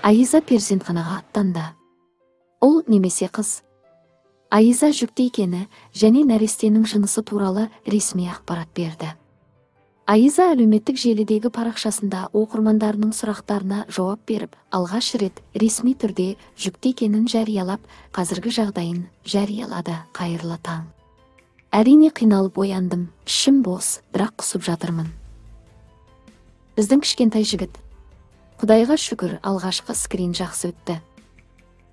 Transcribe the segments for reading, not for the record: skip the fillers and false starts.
Айза перзентханаға аттанды. Ол немесе қыз. Айза жүкті екені және нәрестенің жынысы туралы ресми ақпарат берді. Айза әлеуметтік желідегі парақшасында оқырмандарының сұрақтарына жауап беріп, алғаш рет ресми түрде жүкті екенін жариялап, қазіргі жағдайын жариялады. Қайырлы таң. Әрине қиналып ояндым, ішім бос, бірақ құсып жатырмын. Біздің кішкентай жігіт. Құдайға шүкір, алғашқы скрин жақсы өтті.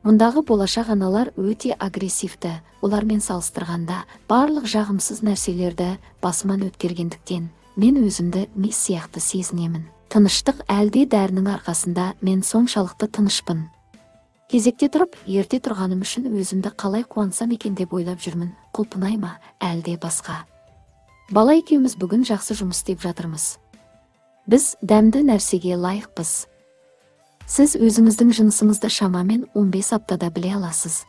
Мұндағы болашақ аналар өте агрессивті, олармен салыстырғанда барлық жағымсыз нәрселерді басыман өткергендіктен мен өзімді мес сияқты сезінемін. Тыныштық әлде дәрінің арқасында мен соншалықты тынышпын. Кезекте тұрып, ерте тұрғаным үшін өзімді қалай қуансам екен деп ойлап жүрмін. Құлпынай ма, әлде басқа? Бала екеуміз бүгін жақсы жұмыс істеп жатырмыз. Біз дәмді нәрсеге лайықпыз. Сіз өзіңіздің жынысыңызды шамамен 15 аптада біле аласыз.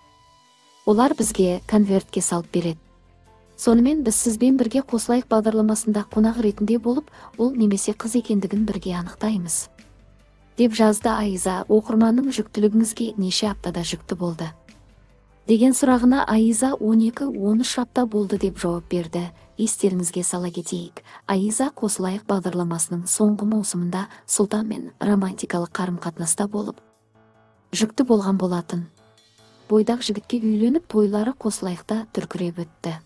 Олар бізге конвертке салып береді. Сонымен біз сізбен бірге қосылайық бағдарламасында қонақ ретінде болып, ол немесе қыз екендігін бірге анықтаймыз. Деп жазды Айза. Оқырманның жүктілігіңізге неше аптада жүкті болды? Деген сұрағына Айза 12-13 апта болды деп жауап берді. Естеріңізге сала кетейік, Айза қосылайық бағдарламасының соңғы маусымында Сұлтанмен романтикалық қарым-қатынаста болып, жүкті болған болатын. Бойдақ жігітке үйленіп, тойлары қосылайықта дүркіреп өтті.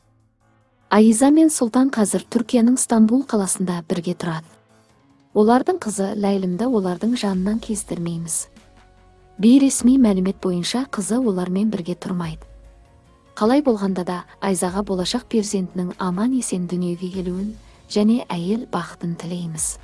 Айза мен Сұлтан қазір Түркияның Стамбул қаласында бірге тұрады. Олардың қызы Ләйлімді олардың жанынан кездірмейміз. Бейресми мәлімет бойынша қызы олармен бірге тұрмайды. Қалай болғанда да Айзаға болашақ перзентінің аман есен дүниеге келуін және әйел бақытын тілейміз.